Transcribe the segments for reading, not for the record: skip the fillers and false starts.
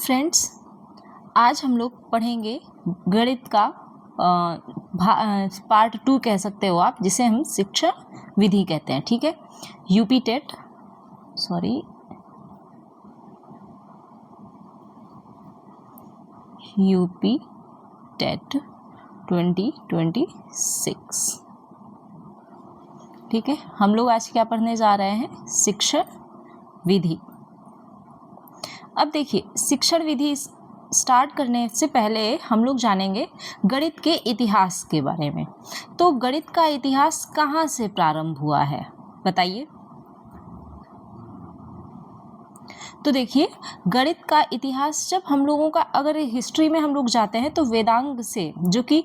Friends, आज हम लोग पढ़ेंगे गणित का पार्ट 2 कह सकते हो आप, जिसे हम शिक्षण विधि कहते हैं। ठीक है, यूपी टेट 2026। ठीक है, हम लोग आज क्या पढ़ने जा रहे हैं? शिक्षण विधि। अब देखिए, शिक्षण विधि स्टार्ट करने से पहले हम लोग जानेंगे गणित के इतिहास के बारे में। तो गणित का इतिहास कहाँ से प्रारंभ हुआ है, बताइए। तो देखिए, गणित का इतिहास जब हम लोगों का अगर हिस्ट्री में हम लोग जाते हैं तो वेदांग से, जो कि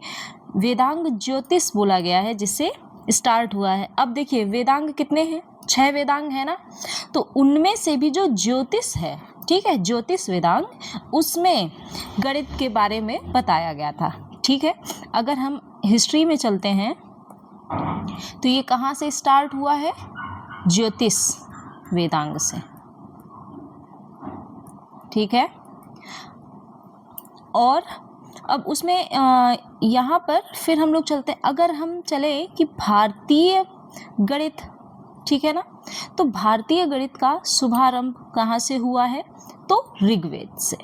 वेदांग ज्योतिष बोला गया है, जिससे स्टार्ट हुआ है। अब देखिए, वेदांग कितने हैं? 6 वेदांग है ना। तो उनमें से भी जो ज्योतिष है, ठीक है, ज्योतिष वेदांग, उसमें गणित के बारे में बताया गया था। ठीक है, अगर हम हिस्ट्री में चलते हैं तो ये कहाँ से स्टार्ट हुआ है? ज्योतिष वेदांग से। ठीक है, और अब उसमें यहाँ पर फिर हम लोग चलते हैं, अगर हम चले कि भारतीय गणित, ठीक है ना, तो भारतीय गणित का शुभारंभ कहाँ से हुआ है? तो ऋग्वेद से।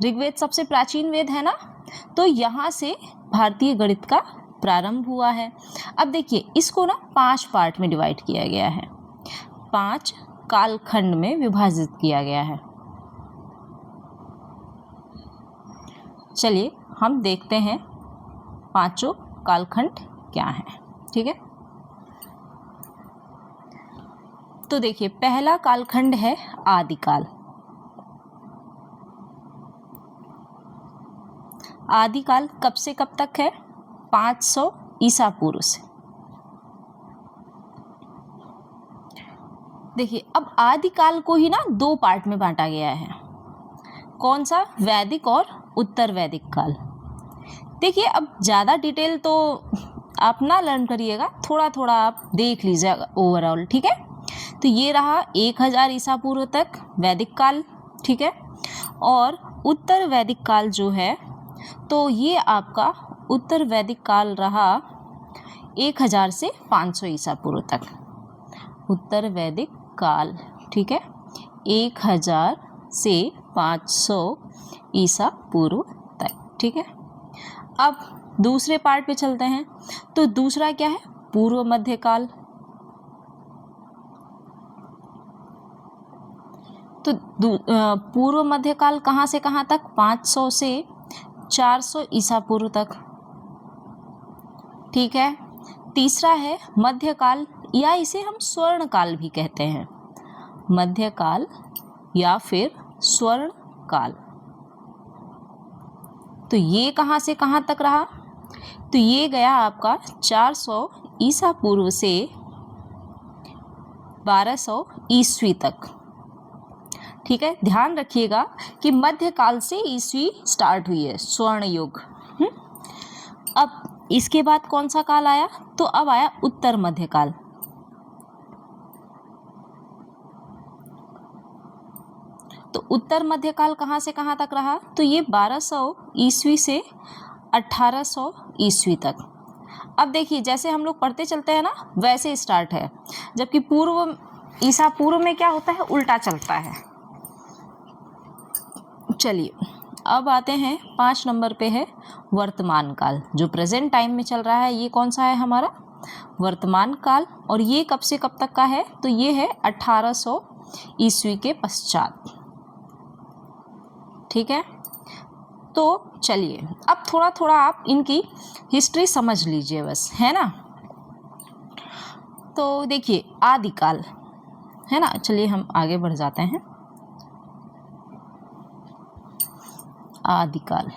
ऋग्वेद सबसे प्राचीन वेद है ना, तो यहाँ से भारतीय गणित का प्रारंभ हुआ है। अब देखिए, इसको ना 5 पार्ट में डिवाइड किया गया है, 5 कालखंड में विभाजित किया गया है। चलिए हम देखते हैं पांचों कालखंड क्या हैं। ठीक है, तो देखिए, पहला कालखंड है आदिकाल। आदिकाल कब से कब तक है? 500 ईसा पूर्व से। देखिए, अब आदिकाल को ही ना 2 पार्ट में बांटा गया है। कौन सा? वैदिक और उत्तर वैदिक काल। देखिए, अब ज़्यादा डिटेल तो आप ना लर्न करिएगा, थोड़ा थोड़ा आप देख लीजिएगा ओवरऑल। ठीक है, तो ये रहा 1000 ईसा पूर्व तक वैदिक काल। ठीक है, और उत्तर वैदिक काल जो है, तो ये आपका उत्तर वैदिक काल रहा 1000 से 500 ईसा पूर्व तक। उत्तर वैदिक काल, ठीक है, 1000 से 500 ईसा पूर्व तक। ठीक है, अब दूसरे पार्ट पे चलते हैं। तो दूसरा क्या है? पूर्व मध्य काल। तो पूर्व मध्य काल कहाँ से कहाँ तक? 500 से 400 ईसा पूर्व तक। ठीक है, तीसरा है मध्यकाल, या इसे हम स्वर्ण काल भी कहते हैं। मध्यकाल या फिर स्वर्ण काल। तो ये कहाँ से कहाँ तक रहा? तो ये गया आपका 400 ईसा पूर्व से 1200 ईस्वी तक। ठीक है, ध्यान रखिएगा कि मध्यकाल से ईस्वी स्टार्ट हुई है, स्वर्ण युग। अब इसके बाद कौन सा काल आया? तो अब आया उत्तर मध्यकाल। तो उत्तर मध्यकाल कहाँ से कहाँ तक रहा? तो ये 1200 ईस्वी से 1800 ईस्वी तक। अब देखिए, जैसे हम लोग पढ़ते चलते हैं ना, वैसे स्टार्ट है, जबकि पूर्व ईसा पूर्व में क्या होता है? उल्टा चलता है। चलिए, अब आते हैं 5 नंबर पे है वर्तमान काल, जो प्रेजेंट टाइम में चल रहा है। ये कौन सा है? हमारा वर्तमान काल। और ये कब से कब तक का है? तो ये है 1800 ईस्वी के पश्चात। ठीक है, तो चलिए अब थोड़ा थोड़ा आप इनकी हिस्ट्री समझ लीजिए बस, है ना। तो देखिए, आदिकाल है ना। चलिए हम आगे बढ़ जाते हैं। आदिकाल,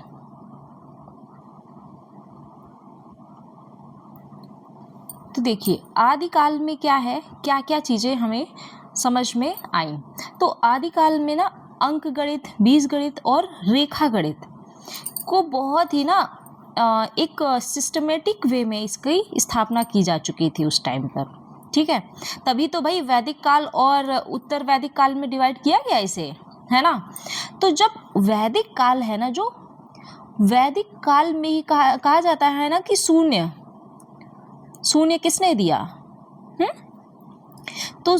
तो देखिए, आदिकाल में क्या है, क्या क्या चीज़ें हमें समझ में आई। तो आदिकाल में ना अंक गणित, बीज गणित और रेखा गणित को बहुत ही ना एक सिस्टमेटिक वे में इसकी स्थापना की जा चुकी थी उस टाइम पर। ठीक है, तभी तो भाई वैदिक काल और उत्तर वैदिक काल में डिवाइड किया गया इसे। है ना। तो जब वैदिक काल है ना, जो वैदिक काल में ही कहा जाता है ना कि शून्य शून्य किसने दिया। तो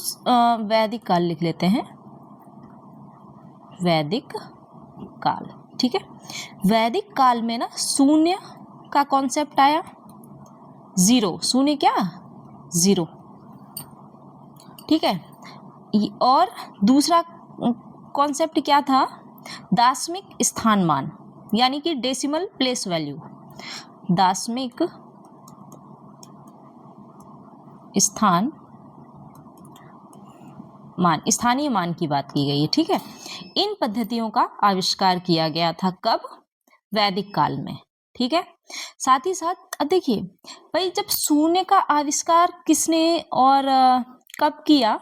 वैदिक काल लिख लेते हैं, वैदिक काल। ठीक है, वैदिक काल में ना शून्य का कॉन्सेप्ट आया, जीरो, शून्य क्या, जीरो। ठीक है, और दूसरा कॉन्सेप्ट क्या था, दाशमिक स्थानमान, यानी कि डेसिमल प्लेस वैल्यू। दाशमिक स्थान मान, स्थानीय मान की बात की गई है। ठीक है, इन पद्धतियों का आविष्कार किया गया था कब, वैदिक काल में। ठीक है, साथ ही साथ देखिए भाई, जब शून्य का आविष्कार किसने और कब किया,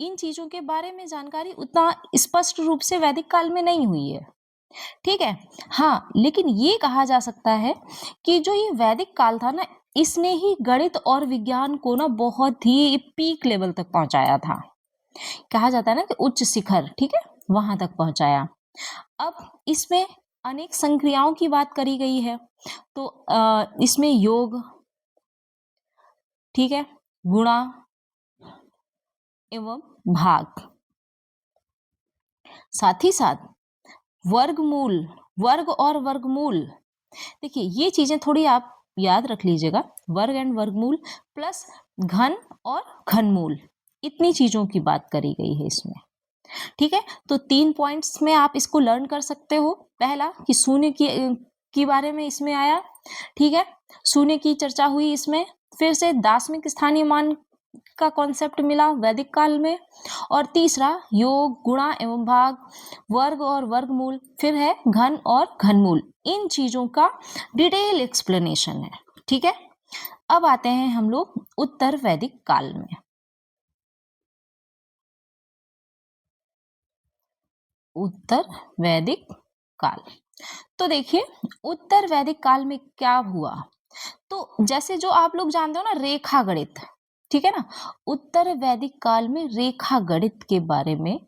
इन चीजों के बारे में जानकारी उतना स्पष्ट रूप से वैदिक काल में नहीं हुई है। ठीक है, हाँ, लेकिन ये कहा जा सकता है कि जो ये वैदिक काल था ना, इसने ही गणित और विज्ञान को ना बहुत ही पीक लेवल तक पहुंचाया था। कहा जाता है ना कि उच्च शिखर, ठीक है, वहां तक पहुंचाया। अब इसमें अनेक संक्रियाओं की बात करी गई है, तो इसमें योग, ठीक है, गुणा एवं भाग, साथ ही साथ वर्गमूल, वर्ग और वर्गमूल। देखिए ये चीजें थोड़ी आप याद रख लीजिएगा, वर्ग एंड वर्गमूल प्लस घन और घनमूल, इतनी चीजों की बात करी गई है इसमें। ठीक है, तो 3 पॉइंट्स में आप इसको लर्न कर सकते हो। पहला कि शून्य की बारे में इसमें आया, ठीक है, शून्य की चर्चा हुई इसमें। फिर से दाशमिक स्थानीय मान का कॉन्सेप्ट मिला वैदिक काल में। और तीसरा योग, गुणा एवं भाग, वर्ग और वर्गमूल, फिर है घन और घनमूल। इन चीजों का डिटेल एक्सप्लेनेशन है। ठीक है, अब आते हैं हम लोग उत्तर वैदिक काल में। उत्तर वैदिक काल, तो देखिए उत्तर वैदिक काल में क्या हुआ। तो जैसे जो आप लोग जानते हो ना रेखा गणित, ठीक है ना, उत्तर वैदिक काल में रेखा गणित के बारे में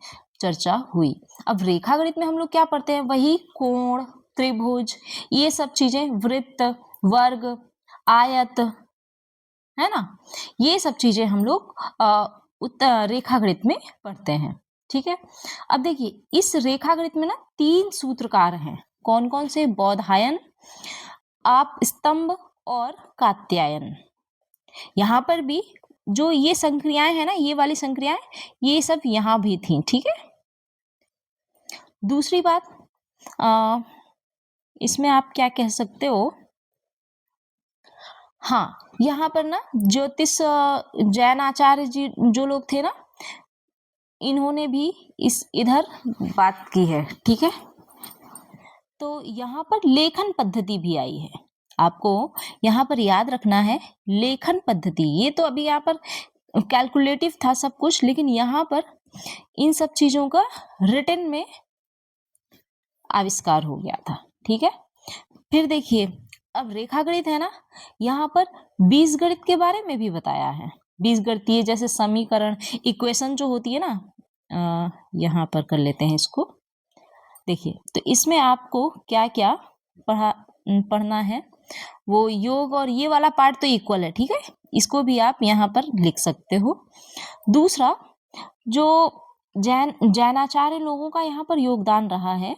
चर्चा हुई। अब रेखा गणित में हम लोग क्या पढ़ते हैं, वही कोण, त्रिभुज, ये सब चीजें, वृत्त, वर्ग, आयत, है ना, ये सब चीजें हम लोग उत्तर रेखा गणित में पढ़ते हैं। ठीक है, अब देखिए इस रेखा गणित में ना 3 सूत्रकार हैं। कौन कौन से, बौधायन, आप स्तंभ और कात्यायन। यहाँ पर भी जो ये संक्रियाएं हैं ना, ये वाली संक्रियाएं, ये सब यहाँ भी थी। ठीक है, दूसरी बात इसमें आप क्या कह सकते हो, हाँ, यहाँ पर ना ज्योतिष जैन आचार्य जी जो लोग थे ना, इन्होंने भी इधर बात की है। ठीक है, तो यहाँ पर लेखन पद्धति भी आई है। आपको यहाँ पर याद रखना है लेखन पद्धति। ये तो अभी यहाँ पर कैलकुलेटिव था सब कुछ, लेकिन यहाँ पर इन सब चीजों का रिटन में आविष्कार हो गया था। ठीक है, फिर देखिए अब रेखा गणित है ना, यहाँ पर बीज गणित के बारे में भी बताया है। बीज गणितीय जैसे समीकरण, इक्वेशन जो होती है ना, यहाँ पर कर लेते हैं इसको। देखिए तो इसमें आपको क्या क्या पढ़ना है, वो योग और ये वाला पार्ट तो इक्वल है। ठीक है, इसको भी आप यहाँ पर लिख सकते हो। दूसरा जो जैनाचार्य लोगों का यहाँ पर योगदान रहा है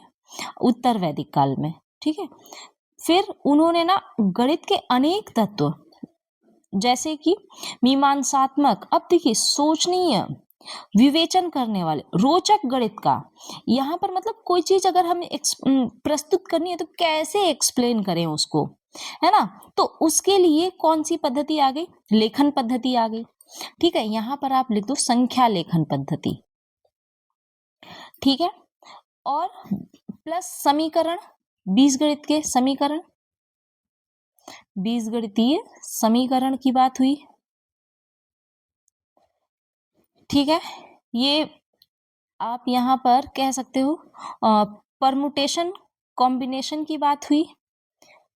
उत्तर वैदिक काल में। ठीक है, फिर उन्होंने ना गणित के अनेक तत्व जैसे कि मीमांसात्मक, अब देखिए सोचनीय, विवेचन करने वाले, रोचक गणित का, यहाँ पर मतलब कोई चीज अगर हमें प्रस्तुत करनी है तो कैसे एक्सप्लेन करें उसको, है ना, तो उसके लिए कौन सी पद्धति आ गई, लेखन पद्धति आ गई। ठीक है, यहाँ पर आप लिख दो संख्या लेखन पद्धति। ठीक है, और प्लस समीकरण, बीजगणित के समीकरण, बीजगणितीय समीकरण की बात हुई। ठीक है, ये आप यहाँ पर कह सकते हो परमुटेशन, कॉम्बिनेशन की बात हुई,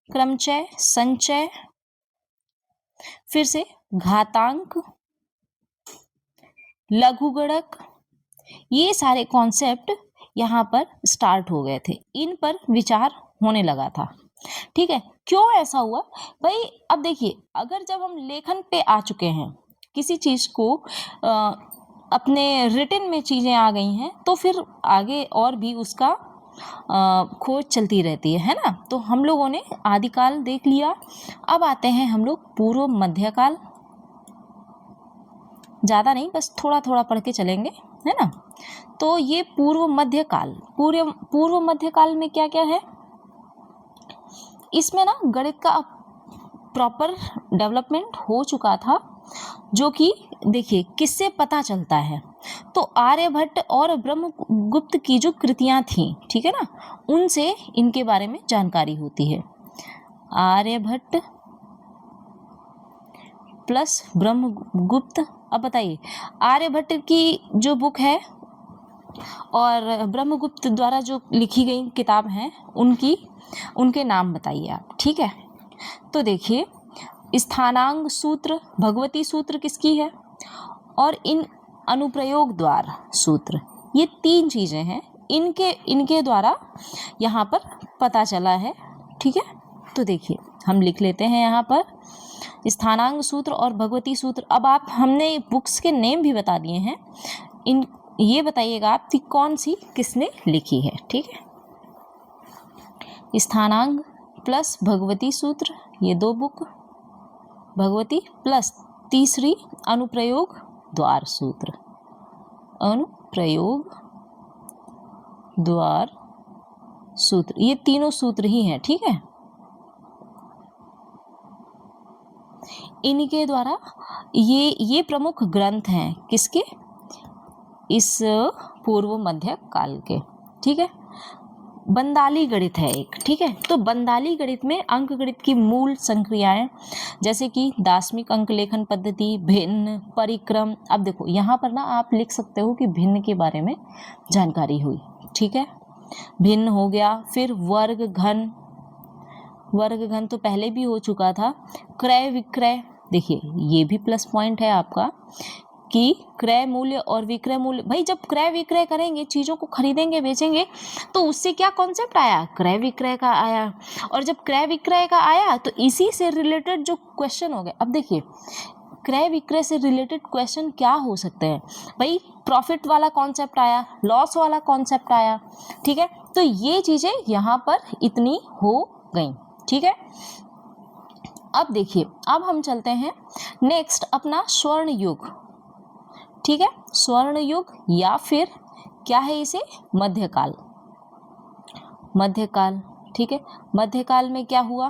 क्रमचय, संचय, फिर से घातांक, लघुगणक, ये सारे कॉन्सेप्ट यहाँ पर स्टार्ट हो गए थे, इन पर विचार होने लगा था। ठीक है, क्यों ऐसा हुआ भाई? अब देखिए, अगर जब हम लेखन पे आ चुके हैं, किसी चीज को अपने रिटन में चीजें आ गई हैं, तो फिर आगे और भी उसका खोज चलती रहती है ना। तो हम लोगों ने आदिकाल देख लिया, अब आते हैं हम लोग पूर्व मध्यकाल। ज़्यादा नहीं, बस थोड़ा थोड़ा पढ़ के चलेंगे, है ना। तो ये पूर्व मध्यकाल, पूर्व मध्यकाल में क्या क्या है, इसमें ना गणित का प्रॉपर डेवलपमेंट हो चुका था, जो कि देखिए किससे पता चलता है, तो आर्यभट्ट और ब्रह्मगुप्त की जो कृतियां थी, ठीक है ना, उनसे इनके बारे में जानकारी होती है। आर्यभट्ट प्लस ब्रह्मगुप्त। अब बताइए, आर्यभट्ट की जो बुक है और ब्रह्मगुप्त द्वारा जो लिखी गई किताब हैं, उनके नाम बताइए आप। ठीक है, तो देखिए, स्थानांग सूत्र, भगवती सूत्र किसकी है, और इन अनुप्रयोग द्वार सूत्र, ये 3 चीज़ें हैं, इनके द्वारा यहाँ पर पता चला है। ठीक है, तो देखिए हम लिख लेते हैं यहाँ पर स्थानांग सूत्र और भगवती सूत्र। अब आप, हमने बुक्स के नेम भी बता दिए हैं, ये बताइएगा आप कि कौन सी किसने लिखी है। ठीक है, स्थानांग प्लस भगवती सूत्र, ये 2 बुक, भगवती प्लस तीसरी अनुप्रयोग द्वार सूत्र, अनुप्रयोग द्वार सूत्र, ये तीनों सूत्र ही हैं। ठीक है, इनके द्वारा ये प्रमुख ग्रंथ हैं, किसके, इस पूर्व मध्य काल के। ठीक है, बंदाली गणित है एक। ठीक है, तो बंदाली गणित में अंक गणित की मूल संक्रियाएं, जैसे कि दार्शनिक अंक लेखन पद्धति, भिन्न, परिक्रम। अब देखो यहाँ पर ना आप लिख सकते हो कि भिन्न के बारे में जानकारी हुई। ठीक है, भिन्न हो गया, फिर वर्ग घन, वर्ग घन तो पहले भी हो चुका था। क्रय विक्रय, देखिए ये भी प्लस पॉइंट है आपका कि क्रय मूल्य और विक्रय मूल्य, भाई जब क्रय विक्रय करेंगे, चीज़ों को खरीदेंगे बेचेंगे, तो उससे क्या कॉन्सेप्ट आया, क्रय विक्रय का आया। और जब क्रय विक्रय का आया तो इसी से रिलेटेड जो क्वेश्चन हो गए। अब देखिए, क्रय विक्रय से रिलेटेड क्वेश्चन क्या हो सकते हैं भाई, प्रॉफिट वाला कॉन्सेप्ट आया, लॉस वाला कॉन्सेप्ट आया। ठीक है, तो ये चीज़ें यहाँ पर इतनी हो गई। ठीक है, अब देखिए, अब हम चलते हैं नेक्स्ट अपना स्वर्ण युग। ठीक है, स्वर्ण युग या फिर क्या है इसे, मध्यकाल, मध्यकाल। ठीक है, मध्यकाल में क्या हुआ,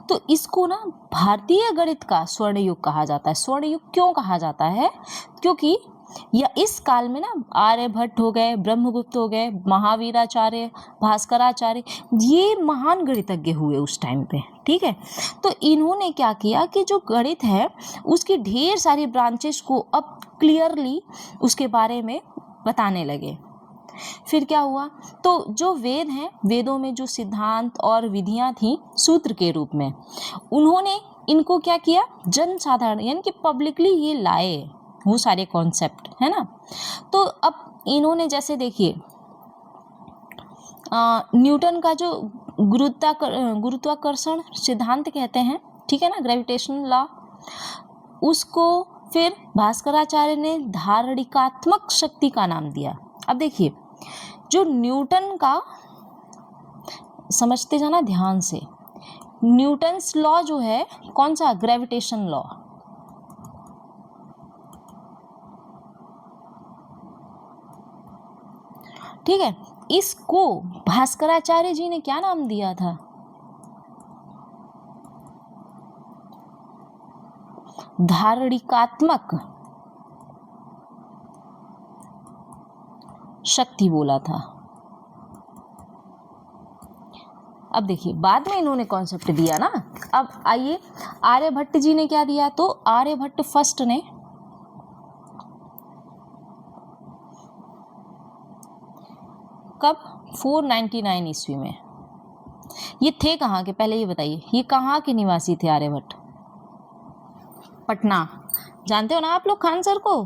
तो इसको ना भारतीय गणित का स्वर्ण युग कहा जाता है। स्वर्ण युग क्यों कहा जाता है, क्योंकि या इस काल में ना आर्यभट्ट हो गए, ब्रह्मगुप्त हो गए, महावीराचार्य, भास्कराचार्य, ये महान गणितज्ञ हुए उस टाइम पे। ठीक है, तो इन्होंने क्या किया कि जो गणित है उसकी ढेर सारी ब्रांचेस को अब क्लियरली उसके बारे में बताने लगे। फिर क्या हुआ, तो जो वेद हैं, वेदों में जो सिद्धांत और विधियां थी सूत्र के रूप में, उन्होंने इनको क्या किया, जन साधारण यानी कि पब्लिकली ये लाए वो सारे कॉन्सेप्ट, है ना। तो अब इन्होंने जैसे देखिए, न्यूटन का जो गुरुत्वाकर्षण सिद्धांत कहते हैं, ठीक है ना, ग्रेविटेशनल लॉ, उसको फिर भास्कराचार्य ने धारणिकात्मक शक्ति का नाम दिया। अब देखिए, जो न्यूटन का, समझते जाना ध्यान से, न्यूटन्स लॉ जो है कौन सा, ग्रेविटेशन लॉ। ठीक है, इसको भास्कराचार्य जी ने क्या नाम दिया था, धारणिकात्मक शक्ति बोला था। अब देखिए, बाद में इन्होंने कॉन्सेप्ट दिया ना। अब आइए, आर्यभट्ट जी ने क्या दिया, तो आर्यभट्ट फर्स्ट ने कब, 499 ईस्वी में। ये थे कहाँ के, पहले ये बताइए, ये कहाँ के निवासी थे आर्यभट्ट, पटना। जानते हो ना आप लोग खान सर को,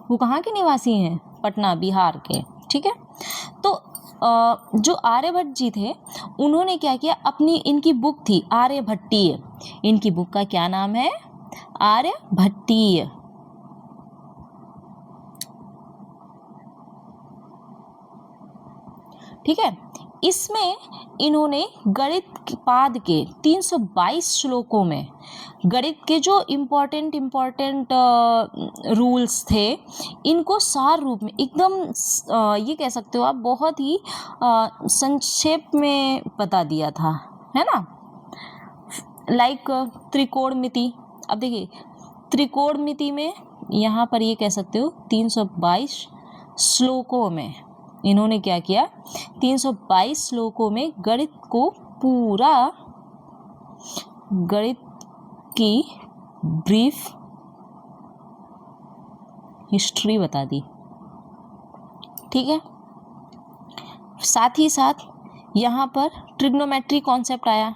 वो कहाँ के निवासी हैं, पटना बिहार के, ठीक है। तो जो आर्यभट्ट जी थे उन्होंने क्या किया, अपनी इनकी बुक थी आर्यभट्टीय, इनकी बुक का क्या नाम है, आर्यभट्टीय, ठीक है। इसमें इन्होंने गणित पाद के 322 श्लोकों में गणित के जो इम्पोर्टेंट रूल्स थे इनको सार रूप में एकदम ये कह सकते हो आप बहुत ही संक्षेप में बता दिया था, है ना। लाइक त्रिकोणमिति, अब देखिए त्रिकोणमिति में यहाँ पर ये कह सकते हो 322 श्लोकों में इन्होंने क्या किया, 322 श्लोकों में गणित को पूरा गणित की ब्रीफ हिस्ट्री बता दी, ठीक है। साथ ही साथ यहाँ पर ट्रिग्नोमेट्री कॉन्सेप्ट आया,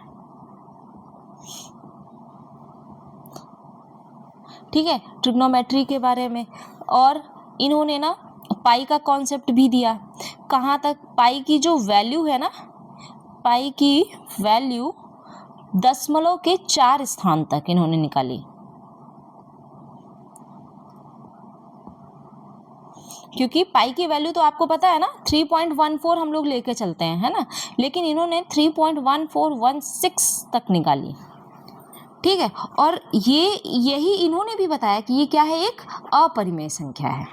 ठीक है, ट्रिग्नोमेट्री के बारे में। और इन्होंने ना पाई का कॉन्सेप्ट भी दिया, कहाँ तक, पाई की जो वैल्यू है ना, पाई की वैल्यू दशमलव के 4 स्थान तक इन्होंने निकाली, क्योंकि पाई की वैल्यू तो आपको पता है ना 3.14 हम लोग लेके चलते हैं, है ना, लेकिन इन्होंने 3.1416 तक निकाली, ठीक है। और यही इन्होंने भी बताया कि ये क्या है, एक अपरिमेय संख्या है।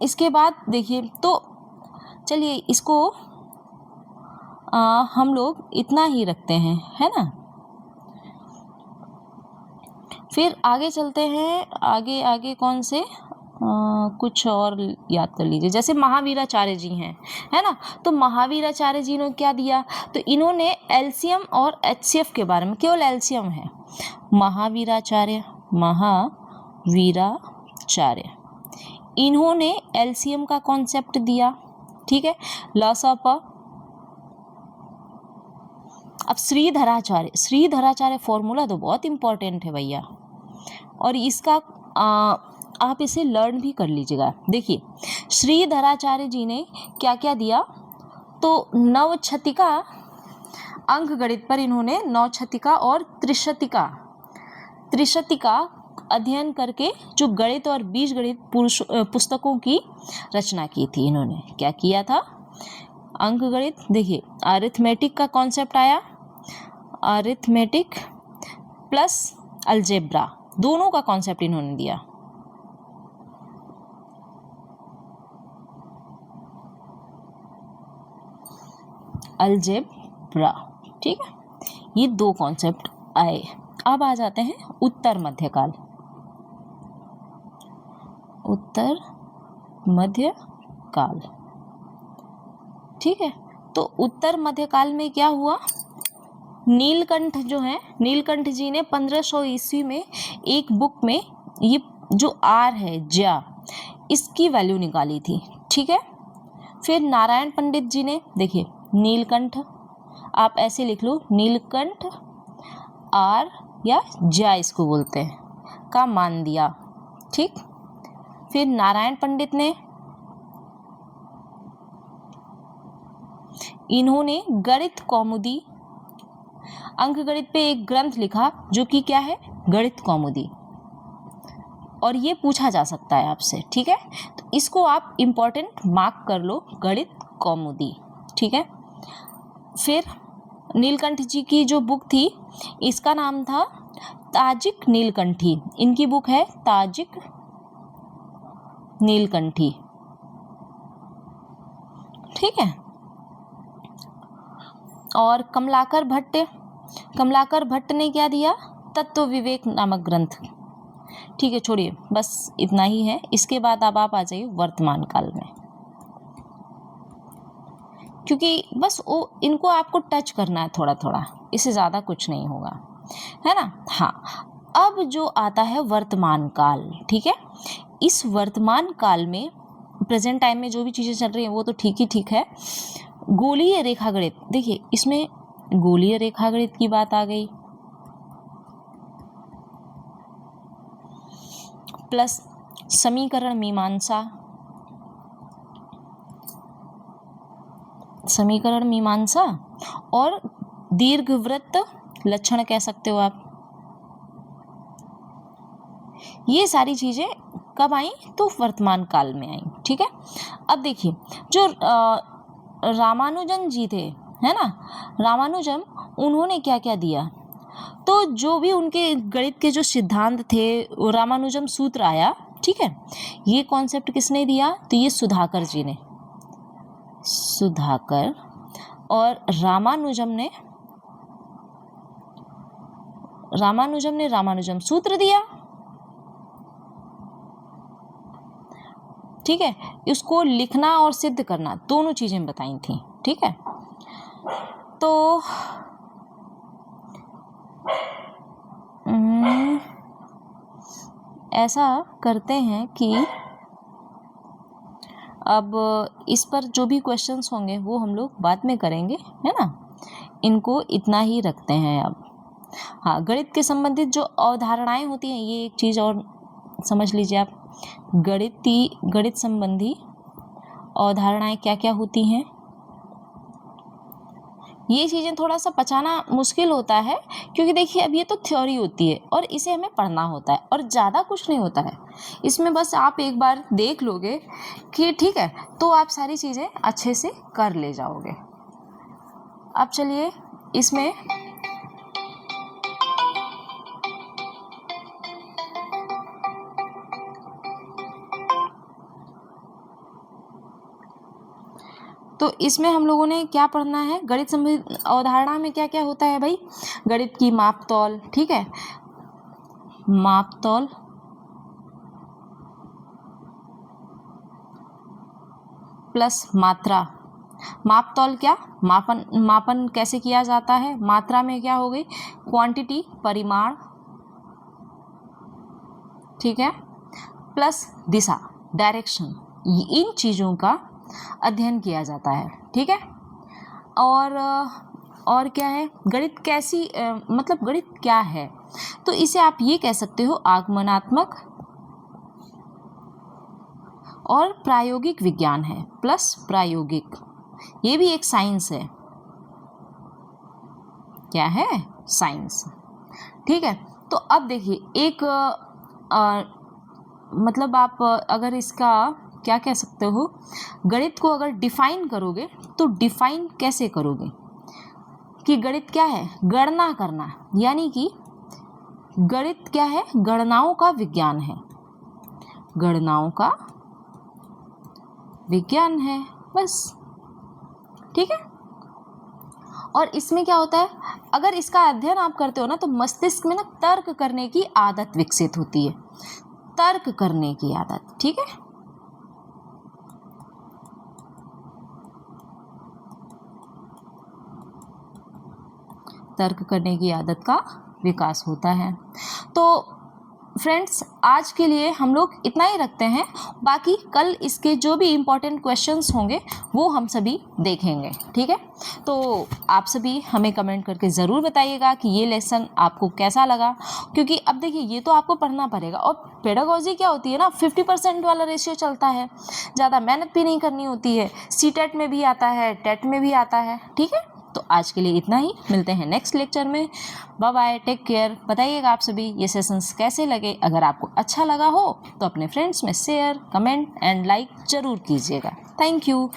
इसके बाद देखिए, तो चलिए इसको हम लोग इतना ही रखते हैं, है ना। फिर आगे चलते हैं, आगे कौन से कुछ और याद कर लीजिए, जैसे महावीराचार्य जी हैं, है ना। तो महावीराचार्य जी ने क्या दिया, तो इन्होंने एलसीएम और एचसीएफ के बारे में, केवल एलसीएम है, महावीराचार्य इन्होंने एलसीएम का कॉन्सेप्ट दिया, ठीक है। लसप, अब श्रीधराचार्य फॉर्मूला तो बहुत इंपॉर्टेंट है भैया, और इसका आप इसे लर्न भी कर लीजिएगा। देखिए श्रीधराचार्य जी ने क्या क्या दिया, तो नवछतिका अंक गणित पर इन्होंने नवछतिका और त्रिशतिका अध्ययन करके जो गणित और बीजगणित पुस्तकों की रचना की थी। इन्होंने क्या किया था, अंक गणित, देखिए अरिथमेटिक का कॉन्सेप्ट आया, अरिथमेटिक प्लस अलजेब्रा, दोनों का कॉन्सेप्ट इन्होंने दिया। अलजेब्रा, ठीक है, ये दो कॉन्सेप्ट आए। अब आ जाते हैं उत्तर मध्यकाल। उत्तर मध्यकाल, ठीक है। तो उत्तर मध्यकाल में क्या हुआ, नीलकंठ जो है, नीलकंठ जी ने 1500 ईस्वी में एक बुक में ये जो आर है ज्या, इसकी वैल्यू निकाली थी, ठीक है। फिर नारायण पंडित जी ने, देखिए नीलकंठ आप ऐसे लिख लो, नीलकंठ आर या ज्या इसको बोलते हैं, का मान दिया, ठीक। फिर नारायण पंडित ने, इन्होंने गणित कौमुदी, अंक गणित पे एक ग्रंथ लिखा जो कि क्या है, गणित कौमुदी, और ये पूछा जा सकता है आपसे, ठीक है। तो इसको आप इम्पोर्टेंट मार्क कर लो, गणित कौमुदी, ठीक है। फिर नीलकंठ जी की जो बुक थी इसका नाम था ताजिक नीलकंठी, इनकी बुक है ताजिक नीलकंठी, ठीक है। और कमलाकर भट्ट ने क्या दिया, तत्व विवेक नामक ग्रंथ, ठीक है। छोड़िए, बस इतना ही है। इसके बाद अब आप आ जाइए वर्तमान काल में, क्योंकि बस वो इनको आपको टच करना है थोड़ा थोड़ा, इससे ज़्यादा कुछ नहीं होगा, है ना। हाँ, अब जो आता है वर्तमान काल, ठीक है। इस वर्तमान काल में प्रेजेंट टाइम में जो भी चीज़ें चल रही हैं वो तो ठीक ही ठीक है। गोलीय रेखागणित, देखिए इसमें गोलीय रेखागणित की बात आ गई, प्लस समीकरण मीमांसा, समीकरण मीमांसा और दीर्घवृत्त लक्षण कह सकते हो आप। ये सारी चीजें कब आई? तो वर्तमान काल में आई। ठीक है, अब देखिए जो रामानुजन जी थे, है ना, रामानुजन, उन्होंने क्या क्या दिया? तो जो भी उनके गणित के जो सिद्धांत थे, वो रामानुजन सूत्र आया। ठीक है, ये कॉन्सेप्ट किसने दिया? तो ये सुधाकर जी ने, सुधाकर, और रामानुजन ने रामानुजन सूत्र दिया। ठीक है, इसको लिखना और सिद्ध करना दोनों चीजें बताई थी। ठीक है, तो ऐसा करते हैं कि अब इस पर जो भी क्वेश्चंस होंगे वो हम लोग बाद में करेंगे, है ना, इनको इतना ही रखते हैं अब। हाँ, गणित के संबंधित जो अवधारणाएं होती हैं, ये एक चीज़ और समझ लीजिए आप, गणित संबंधी अवधारणाएं क्या क्या होती हैं। ये चीज़ें थोड़ा सा पचाना मुश्किल होता है, क्योंकि देखिए अब ये तो थ्योरी होती है और इसे हमें पढ़ना होता है और ज़्यादा कुछ नहीं होता है इसमें। बस आप एक बार देख लोगे कि ठीक है, तो आप सारी चीज़ें अच्छे से कर ले जाओगे। अब चलिए इसमें तो इसमें हम लोगों ने क्या पढ़ना है? गणित संबंधी अवधारणा में क्या क्या होता है भाई? गणित की मापतौल, ठीक है, मापतौल, प्लस मात्रा। मापतौल क्या? मापन कैसे किया जाता है। मात्रा में क्या हो गई? क्वांटिटी, परिमाण, ठीक है, प्लस दिशा, डायरेक्शन। इन चीज़ों का अध्ययन किया जाता है। ठीक है, और क्या है? गणित कैसी मतलब गणित क्या है? तो इसे आप ये कह सकते हो आगमनात्मक और प्रायोगिक विज्ञान है, प्लस प्रायोगिक, ये भी एक साइंस है। क्या है? साइंस। ठीक है, तो अब देखिए एक मतलब आप अगर इसका क्या कह सकते हो, गणित को अगर डिफाइन करोगे तो डिफाइन कैसे करोगे कि गणित क्या है? गणना करना, यानी कि गणित क्या है? गणनाओं का विज्ञान है, गणनाओं का विज्ञान है, बस। ठीक है, और इसमें क्या होता है, अगर इसका अध्ययन आप करते हो ना, तो मस्तिष्क में ना तर्क करने की आदत विकसित होती है, तर्क करने की आदत। ठीक है, तर्क करने की आदत का विकास होता है। तो फ्रेंड्स, आज के लिए हम लोग इतना ही रखते हैं, बाकी कल इसके जो भी इम्पोर्टेंट क्वेश्चंस होंगे वो हम सभी देखेंगे। ठीक है, तो आप सभी हमें कमेंट करके ज़रूर बताइएगा कि ये लेसन आपको कैसा लगा, क्योंकि अब देखिए ये तो आपको पढ़ना पड़ेगा। और पेडागोजी क्या होती है ना, 50% वाला रेशियो चलता है, ज़्यादा मेहनत भी नहीं करनी होती है। सीटेट में भी आता है, टेट में भी आता है। ठीक है, तो आज के लिए इतना ही, मिलते हैं नेक्स्ट लेक्चर में। Bye bye, take care. बताइएगा आप सभी ये सेशंस कैसे लगे। अगर आपको अच्छा लगा हो तो अपने फ्रेंड्स में शेयर, कमेंट एंड लाइक ज़रूर कीजिएगा। Thank you.